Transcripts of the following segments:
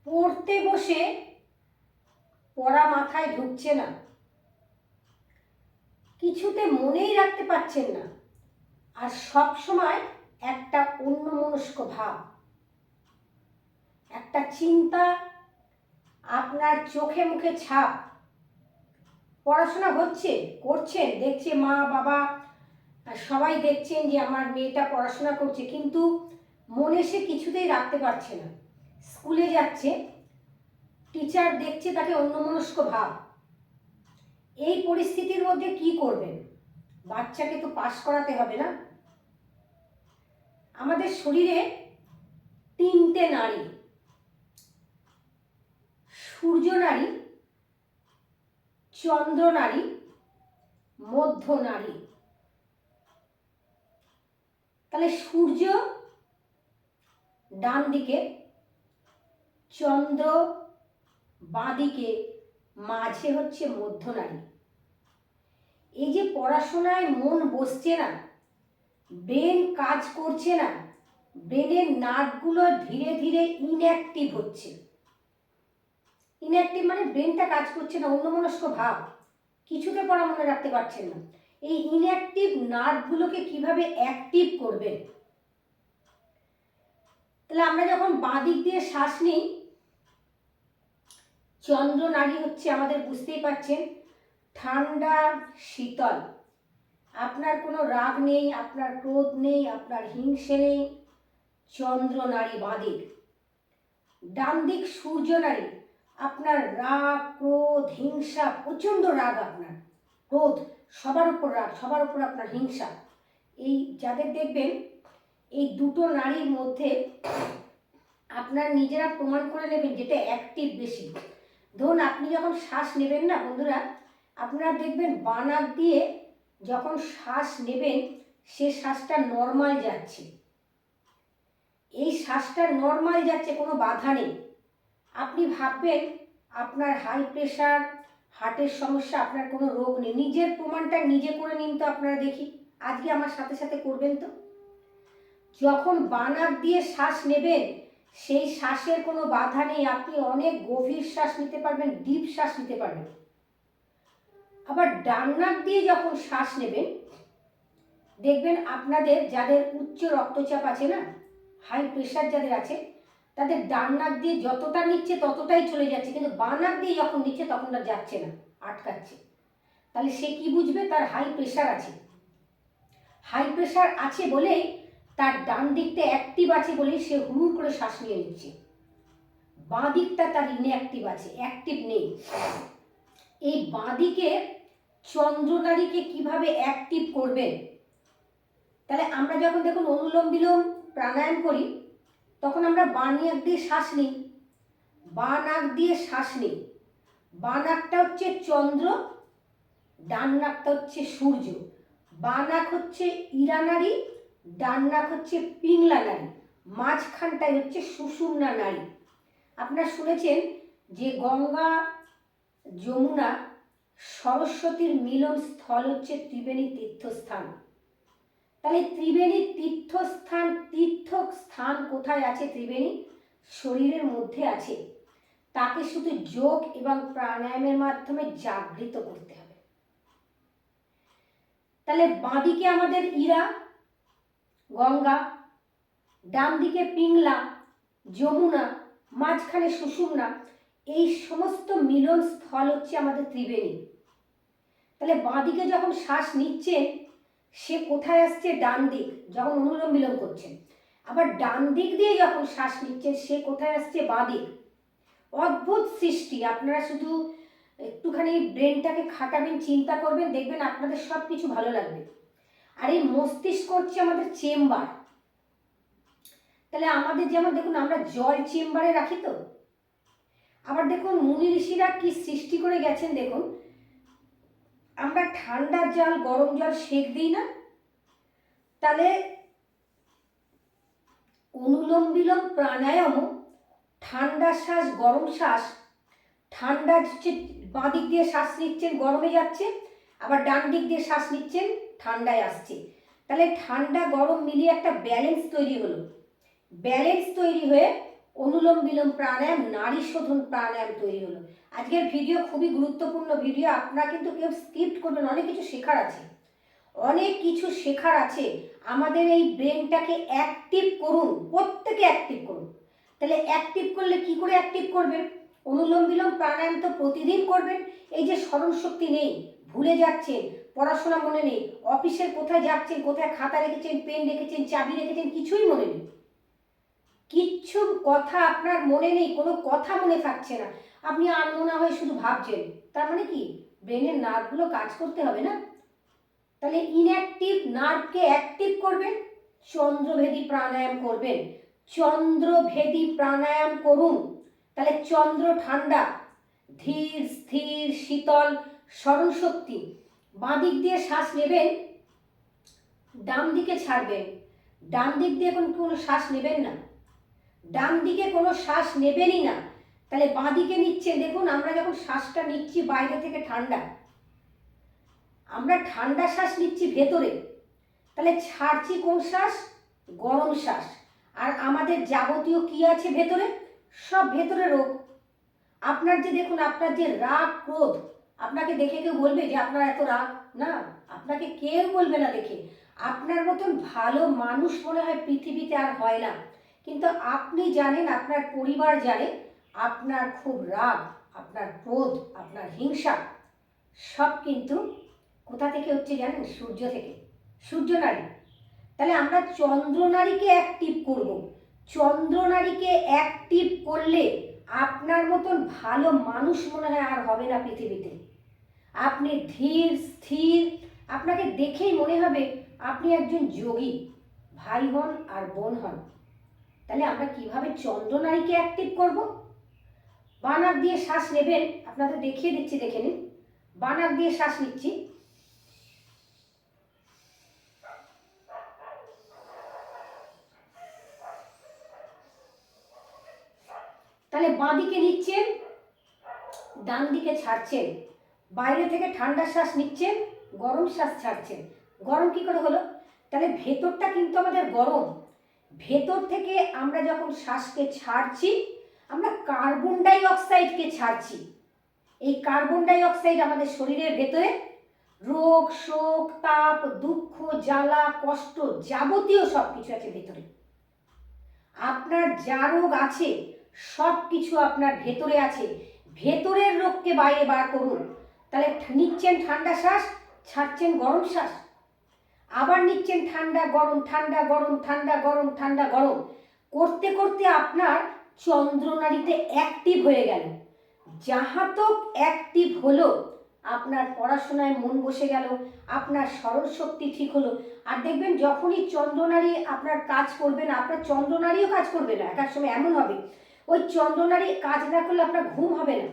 পড়তে বসে পড়া মাথায় ঢুকছে না, কিছুতে মনেই রাখতে পারছেন না, আর সব সময় একটা অন্যমনস্ক ভাব, একটা চিন্তা আপনার চোখে মুখে ছাপ। পড়াশোনা হচ্ছে, করছেন, দেখছে মা বাবা সবাই দেখছেন যে আমার মেয়েটা পড়াশোনা করছে, কিন্তু মনে সে কিছুতেই রাখতে পারছে না। স্কুলে যাচ্ছে, টিচার দেখছে তাকে অন্যমনস্ক ভাব। এই পরিস্থিতির মধ্যে কি করবেন? বাচ্চাকে তো পাস করাতে হবে না। আমাদের শরীরে তিনটে নাড়ি, সূর্য নাড়ি, চন্দ্র নাড়ি, মধ্য নাড়ি। তাহলে সূর্য ডান দিকে, চন্দ্র বাঁ দিকে, মাঝে হচ্ছে মধ্য নাড়ি। এই যে পড়াশোনায় মন বসছে না, ব্রেন কাজ করছে না, ব্রেনের নার্ভগুলো ধীরে ধীরে ইনঅ্যাক্টিভ হচ্ছে। ইনঅ্যাক্টিভ মানে ব্রেনটা কাজ করছে না, অন্যমনস্ক ভাব, কিছুতে পড়া মনে রাখতে পারছেন না। এই ইনঅ্যাক্টিভ নার্ভগুলোকে কিভাবে অ্যাক্টিভ করবেন? তাহলে আমরা যখন বাঁ দিক দিয়ে শ্বাস নিই, চন্দ্র নাড়ি হচ্ছে আমাদের, বুঝতেই পারছেন, ঠান্ডা শীতল। আপনার কোনো রাগ নেই, আপনার ক্রোধ নেই, আপনার হিংসে নেই, চন্দ্র নাড়ি বাঁ দিক। ডান দিক সূর্য নাড়ি, আপনার রাগ, ক্রোধ, হিংসা, প্রচণ্ড রাগ, আপনার ক্রোধ, সবার উপর রাগ, সবার উপর আপনার হিংসা। এই যাদের দেখবেন এই দুটো নাড়ির মধ্যে আপনার নিজেরা প্রমাণ করে নেবেন যেটা অ্যাক্টিভ বেশি। ধরুন আপনি যখন শ্বাস নেবেন না বন্ধুরা, আপনারা দেখবেন বাঁ নাক দিয়ে যখন শ্বাস নেবেন সে শ্বাসটা নর্মাল যাচ্ছে। এই শ্বাসটা নর্মাল যাচ্ছে, কোনো বাধা নেই। আপনি ভাববেন আপনার হাই প্রেশার, হার্টের সমস্যা, আপনার কোনো রোগ নেই। নিজের প্রমাণটা নিজে করে নিন তো আপনারা, দেখি আজকে আমার সাথে সাথে করবেন তো। যখন বাঁ নাক দিয়ে শ্বাস নেবেন সেই শ্বাসের কোনো বাধা নেই, আপনি অনেক গভীর শ্বাস নিতে পারবেন, ডিপ শ্বাস নিতে পারবেন। আবার ডান নাক দিয়ে যখন শ্বাস নেবেন দেখবেন আপনাদের যাদের উচ্চ রক্তচাপ আছে না, হাই প্রেশার যাদের আছে, তাদের ডান নাক দিয়ে যতটা নিচ্ছে ততটাই চলে যাচ্ছে, কিন্তু বাঁ নাক দিয়ে যখন নিচ্ছে তখন আর যাচ্ছে না, আটকাচ্ছে। তাহলে সে কি বুঝবে? তার হাই প্রেশার আছে। হাই প্রেশার আছে বলেই তার ডান দিকটা অ্যাক্টিভ আছে বলেই সে হুড় করে শ্বাস নিয়ে নিচ্ছে, বাঁ দিকটা তার ইনঅ্যাক্টিভ আছে, অ্যাক্টিভ নেই। এই বাঁ দিকে চন্দ্রনাড়িকে কিভাবে অ্যাক্টিভ করবেন? তাহলে আমরা যখন দেখুন অনুলোম বিলোম প্রাণায়াম করি তখন আমরা বাঁ নাক দিয়ে শ্বাস নিই, বাঁ নাক দিয়ে শ্বাস নিই। বাঁ নাকটা হচ্ছে চন্দ্র, ডান নাকটা হচ্ছে সূর্য। বাঁ নাক হচ্ছে ইরা নাড়ি, ডান নাক হচ্ছে পিংলা নাড়ি, মাঝখানটাই হচ্ছে সুষুম্না নাড়ি। আপনারা শুনেছেন যে গঙ্গা, যমুনা, সরস্বতীর মিলন স্থল হচ্ছে ত্রিবেণী তীর্থস্থান। তাহলে ত্রিবেণী তীর্থস্থান কোথায় আছে? ত্রিবেণী শরীরের মধ্যে আছে। তাকে শুধু যোগ এবং প্রাণায়ামের মাধ্যমে জাগৃত করতে হবে। তাহলে বাঁদিকে আমাদের ইরা, গঙ্গা, ডান দিকে পিংলা, যমুনা, মাঝখানে সুষুম্না, এই সমস্ত মিলন স্থল হচ্ছে আমাদের ত্রিবেণী। তাহলে বাঁদিকে যখন শ্বাস নিচ্ছেন সে কোথায় আসছে? ডান দিক, যখন অনুলোম বিলোম করছেন। আবার ডান দিক দিয়ে যখন শ্বাস নিচ্ছেন সে কোথায় আসছে? বাঁ দিক। অদ্ভুত সৃষ্টি। আপনারা শুধু একটুখানি ব্রেনটাকে খাটাবেন, চিন্তা করবেন, দেখবেন আপনাদের সব কিছু ভালো লাগবে। আর এই মস্তিষ্ক হচ্ছে আমাদের চেম্বার। তাহলে আমাদের যেমন দেখুন আমরা জল চেম্বারে রাখি তো, আবার দেখুন মুনি ঋষিরা কি সৃষ্টি করে গেছেন। দেখুন আমরা ঠান্ডা জল, গরম জল সেঁক দিই না, তাহলে অনুলোম বিলোম প্রাণায়ামও ঠান্ডা শ্বাস, গরম শ্বাস। ঠান্ডা হচ্ছে বাঁ দিক দিয়ে শ্বাস নিচ্ছেন, গরমে যাচ্ছে, আবার ডান দিক দিয়ে শ্বাস নিচ্ছেন, ঠান্ডায় আসছে। তাহলে ঠান্ডা গরম মিলিয়ে একটা ব্যালেন্স তৈরি হলো। ব্যালেন্স তৈরি হয়ে অনুলোম বিলোম প্রাণায়াম, নারী শোধন প্রাণায়াম তৈরি হলো। আজকের ভিডিও খুবই গুরুত্বপূর্ণ ভিডিও, আপনারা কিন্তু কেউ স্কিপ করবেন, অনেক কিছু শেখার আছে, অনেক কিছু শেখার আছে। আমাদের এই ব্রেনটাকে অ্যাক্টিভ করুন, প্রত্যেকে অ্যাক্টিভ করুন। তাহলে অ্যাক্টিভ করলে কি করে অ্যাক্টিভ করবেন? অনুলোম বিলোম প্রাণায়াম তো প্রতিদিন করবেন। এই যে স্মরণশক্তি নেই, ভুলে যাচ্ছেন, পড়াশোনা মনে নেই, অফিসের কোথায় যাচ্ছেন, কোথায় খাতা রেখেছেন, পেন রেখেছেন, চাবি রেখেছেন, কিছুই মনে নেই, কিচ্ছু কথা আপনার মনে নেই, কোনো কথা মনে থাকছে না, আপনি আনমনা হয়ে শুধু ভাবছেন, তার মানে কি ব্রেনের নার্ভগুলো কাজ করতে হবে না? তাহলে ইনঅ্যাক্টিভ নার্ভকে অ্যাক্টিভ করবেন, চন্দ্রভেদী প্রাণায়াম করবেন, চন্দ্রভেদী প্রাণায়াম করুন। তাহলে চন্দ্র ঠান্ডা, ধীর স্থির শীতল, স্মরণশক্তি। বাঁ দিক দিয়ে শ্বাস নেবেন, ডান দিকে ছাড়বেন, ডান দিক দিয়ে কোনো শ্বাস নেবেন না, ডান দিকে কোনো শ্বাস নেবেনই না। তাহলে বাঁ দিকে নিচ্ছেন, দেখুন আমরা যখন শ্বাসটা নিচ্ছি বাইরে থেকে ঠান্ডা, আমরা ঠান্ডা শ্বাস নিচ্ছি ভেতরে, তাহলে ছাড়ছি কোন শ্বাস? গরম শ্বাস। আর আমাদের যাবতীয় কি আছে ভেতরে? সব ভেতরে রোগ। আপনার যে দেখুন, আপনার যে রাগ ক্রোধ, আপনাকে দেখে কেউ বলবে যে আপনার এত রাগ? না, আপনাকে কেউ বলবে না দেখে। আপনার মতন ভালো মানুষ মনে হয় পৃথিবীতে আর হয় না। কিন্তু আপনি জানেন, আপনার পরিবার জানে আপনার খুব রাগ, আপনার ক্রোধ, আপনার হিংসা, সব কিন্তু কোথা থেকে হচ্ছে জানেন? সূর্য থেকে, সূর্য নারী। তাহলে আমরা চন্দ্রনারীকে অ্যাক্টিভ করব। চন্দ্রনারীকে অ্যাক্টিভ করলে আপনার মতন ভালো মানুষ মনে হয় আর হবে না পৃথিবীতে। আপনি ধীর স্থির, আপনাকে দেখেই মনে হবে আপনি একজন যোগী, ভাই হন আর বোন হন। তাহলে আমরা কিভাবে চন্দ্রনারীকে অ্যাক্টিভ করব? বাঁ নাক দিয়ে শ্বাস নেবেন, আপনাদের দেখিয়ে দিচ্ছি, দেখে নিন। বাঁ নাক দিয়ে শ্বাস নিচ্ছি, তাহলে বাঁ দিকে নিচ্ছেন, ডান দিকে ছাড়ছেন, বাইরে থেকে ঠান্ডা শ্বাস নিচ্ছেন, গরম শ্বাস ছাড়ছেন। গরম কি করে হলো? তাহলে ভেতরটা কিন্তু আমাদের গরম। ভেতর থেকে আমরা যখন শ্বাসকে ছাড়ছি, আমরা কার্বন ডাই অক্সাইডকে ছাড়ছি। এই কার্বন ডাই অক্সাইড আমাদের শরীরের ভেতরে রোগ, শোক, তাপ, দুঃখ, জ্বালা, কষ্ট, যাবতীয় সব কিছু আছে ভেতরে। আপনার যা রোগ আছে সব কিছু আপনার ভেতরে আছে। ভেতরের রোগকে বাইরে বার করুন। তাহলে নিচ্ছেন ঠান্ডা শ্বাস, ছাড়ছেন গরম শ্বাস, আবার নিচ্ছেন ঠান্ডা গরম, ঠান্ডা গরম, ঠান্ডা গরম, ঠান্ডা গরম, করতে করতে আপনার চন্দ্রনারীতে অ্যাক্টিভ হয়ে গেল। যাহা তো অ্যাক্টিভ হলো, আপনার পড়াশোনায় মন বসে গেল, আপনার স্মরণশক্তি ঠিক হলো। আর দেখবেন যখনই চন্দ্রনারী আপনার কাজ করবে না, আপনার চন্দ্রনারীও কাজ করবে না। এক এক সময় এমন হবে ওই চন্দ্রনারী কাজ না করলে আপনার ঘুম হবে না,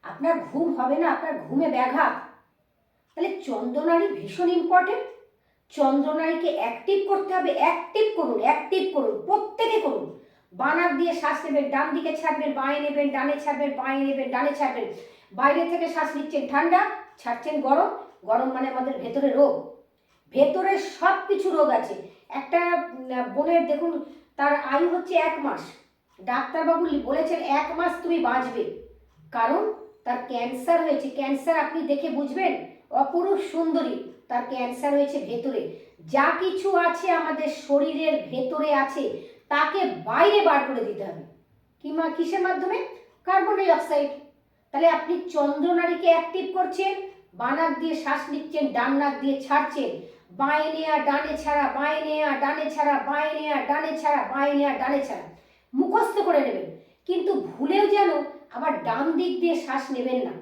আপনার ঘুম হবে না, আপনার ঘুমে ব্যাঘাত। তাহলে চন্দ্রনারী ভীষণ ইম্পর্টেন্ট। চন্দ্রনারীকে অ্যাক্টিভ করতে হবে। অ্যাক্টিভ করুন, অ্যাক্টিভ করুন, প্রত্যেকে করুন। বাঁ নাক দিয়ে শ্বাস নেবেন, ডান দিকে ছাড়বেন, বাঁয়ে নেবেন, ডানে ছাড়বেন, বাঁয়ে নেবেন, ডানে ছাড়বেন। বাইরে থেকে শ্বাস নিচ্ছেন ঠান্ডা, ছাড়ছেন গরম। গরম মানে আমাদের ভেতরে রোগ, ভেতরে সব কিছু রোগ আছে। একটা বোনের দেখুন, তার আয়ু হচ্ছে 1 মাস, ডাক্তারবাবু বলেছেন 1 মাস তুমি বাঁচবে, কারণ তার ক্যান্সার হয়েছে। ক্যান্সার আপনি দেখে বুঝবেন, অপরূপ সুন্দরী, তার ক্যান্সার হয়েছে ভেতরে। যা কিছু আছে আমাদের শরীরের ভেতরে আছে, তাকে বাইরে বার করে দিতে হবে। কিসের মাধ্যমে? Carbon die oxide. তাহলে আপনি চন্দ্রনারীকে অ্যাক্টিভ করছেন, বাঁ নাক দিয়ে শ্বাস নিচ্ছেন, ডান নাক দিয়ে ছাড়ছেন, বাঁয়ে নেয়া ডানে ছাড়া, বাঁয়ে নেয়া ডানে ছাড়া, বাঁয়ে নেয়া ডানে ছাড়া, বাঁয়ে নেয়া ডানে ছাড়া, মুখস্থ করে নেবেন। কিন্তু ভুলেও যেন আবার ডান দিক দিয়ে শ্বাস নেবেন না,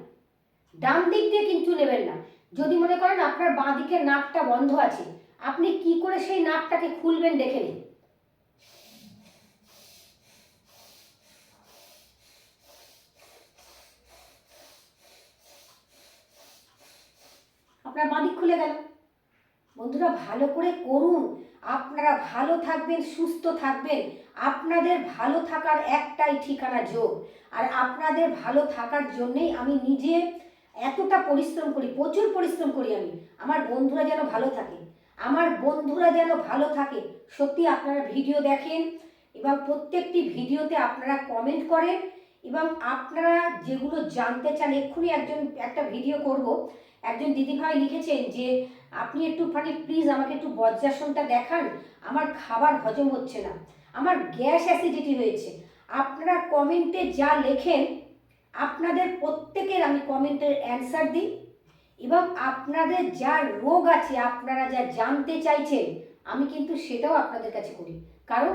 ডান দিক দিয়ে কিন্তু নেবেন না। যদি মনে করেন আপনার বাঁ দিকের নাকটা বন্ধ আছে, আপনি কি করে সেই নাকটাকে খুলবেন দেখে নিন। আপনার বাঁ দিক খুলে গেল। বন্ধুরা ভালো করে করুন, আপনারা ভালো থাকবেন, সুস্থ থাকবেন। আপনাদের ভালো থাকার একটাই ঠিকানা যোগ। আর আপনাদের ভালো থাকার জন্যেই আমি নিজে এতটা পরিশ্রম করি, প্রচুর পরিশ্রম করি আমি। আমার বন্ধুরা যেন ভালো থাকে, আমার বন্ধুরা যেন ভালো থাকে। সত্যি আপনারা ভিডিও দেখেন, এবং প্রত্যেকটি ভিডিওতে আপনারা কমেন্ট করেন এবং আপনারা যেগুলো জানতে চান। এক্ষুনি একটা ভিডিও করব, একজন দিদিভাই লিখেছেন যে আপনি একটুখানি প্লিজ আমাকে একটু বজ্রাসনটা দেখান, আমার খাবার হজম হচ্ছে না, আমার গ্যাস অ্যাসিডিটি হয়েছে। আপনারা কমেন্টে যা লেখেন আপনাদের প্রত্যেকের আমি কমেন্টের অ্যান্সার দিই এবং আপনাদের যা রোগ আছে, আপনারা যা জানতে চাইছেন, আমি কিন্তু সেটাও আপনাদের কাছে করি। কারণ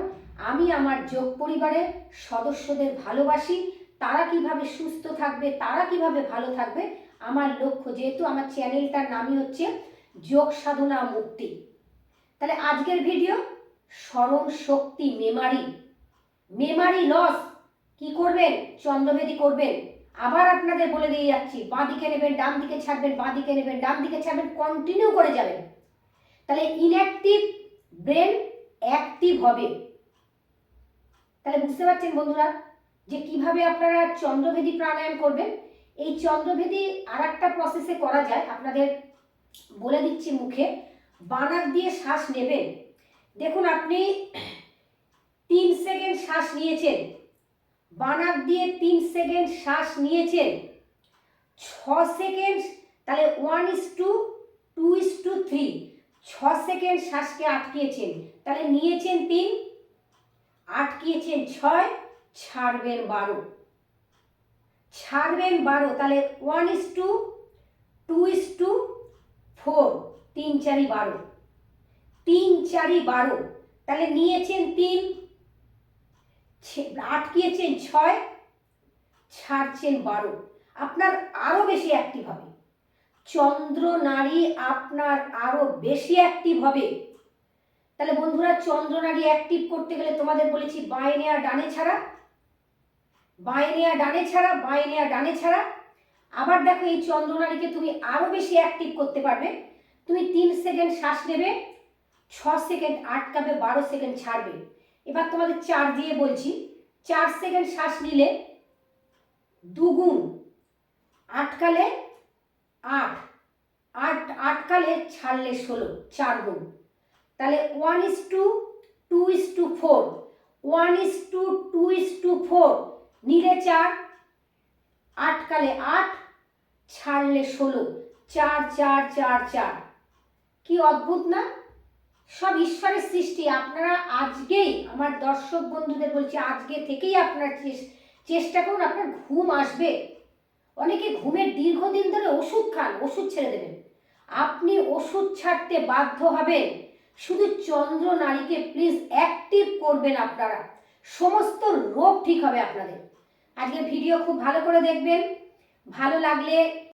আমি আমার যোগ পরিবারের সদস্যদের ভালোবাসি, তারা কিভাবে সুস্থ থাকবে, তারা কিভাবে ভালো থাকবে আমার লক্ষ্য। যেহেতু আমার চ্যানেলটার নামই হচ্ছে যোগ সাধনা মুক্তি। তাহলে আজকের ভিডিও স্মরণ শক্তি, মেমারি লস কি করবেন? চন্দ্রভেদী করবেন। আবার আপনাদের বলে দিয়ে যাচ্ছি, বাঁ দিকে নেবেন, ডান দিকে ছাড়বেন, বাঁ দিকে নেবেন, ডান দিকে ছাড়বেন, কন্টিনিউ করে যাবেন। তাহলে ইনঅ্যাক্টিভ ব্রেন অ্যাক্টিভ হবে। তাহলে বুঝতে পারছেন বন্ধুরা যে কিভাবে আপনারা চন্দ্রভেদী প্রাণায়াম করবেন। এই চন্দ্রভেদী আর একটা প্রসেসে করা যায়, আপনাদের বলে দিচ্ছি মুখে। বানাক দিয়ে শ্বাস নেবেন। দেখুন আপনি 3 সেকেন্ড শ্বাস নিয়েছেন, বানাক দিয়ে 3 সেকেন্ড শ্বাস নিয়েছেন, 6 সেকেন্ড, তাহলে 1:2:3, 6 সেকেন্ড শ্বাসকে আটকিয়েছেন, তাহলে নিয়েছেন 3, আটকিয়েছেন 6, ছাড়বেন 12, তাহলে 1:2:4, 3 4 12, 3 4 12, তাহলে নিয়েছেন 3, আটকিয়েছেন 6, ছাড়ছেন 12। আপনার আরো বেশি অ্যাক্টিভ হবে, চন্দ্র নাড়ি আপনার আরো বেশি অ্যাক্টিভ হবে। তাহলে বন্ধুরা চন্দ্র নাড়ি অ্যাক্টিভ করতে গেলে তোমাদের বলেছি বাঁয়ে নেওয়া ডানে ছাড়া, বাঁয়ে নেওয়া ডানে ছাড়া, বাঁয়ে নেওয়া ডানে ছাড়া। আবার দেখো এই চন্দ্র নাড়িকে তুমি আরো বেশি অ্যাক্টিভ করতে পারবে। তুমি 3 সেকেন্ড শ্বাস নেবে, 6 সেকেন্ড আটকাবে, 12 সেকেন্ড ছাড়বে। এবার তোমাদের 4 দিয়ে বলছি, 4 সেকেন্ড শ্বাস নিলে 2 গুণ, আটকালে 8, আটকালে ছাড়লে 16, 4 গুণ। তাহলে 1:2:4, 1:2:4, নিলে 4, আটকালে 8, ছাড়লে 16, 4 4 4 4। কি অদ্ভুত না? সব ঈশ্বরের সৃষ্টি। আপনারা আজকেই আমার দর্শক বন্ধুদের বলছি, আজকে থেকেই আপনার চেষ্টা করুন, আপনার ঘুম আসবে। অনেকে ঘুমের দীর্ঘদিন ধরে ওষুধ খান, ওষুধ ছেড়ে দেবেন, আপনি ওষুধ ছাড়তে বাধ্য হবেন। শুধু চন্দ্র নাড়িকে প্লিজ অ্যাক্টিভ করবেন, আপনারা সমস্ত রোগ ঠিক হবে আপনাদের। আজকে ভিডিও খুব ভালো করে দেখবেন, ভালো লাগলে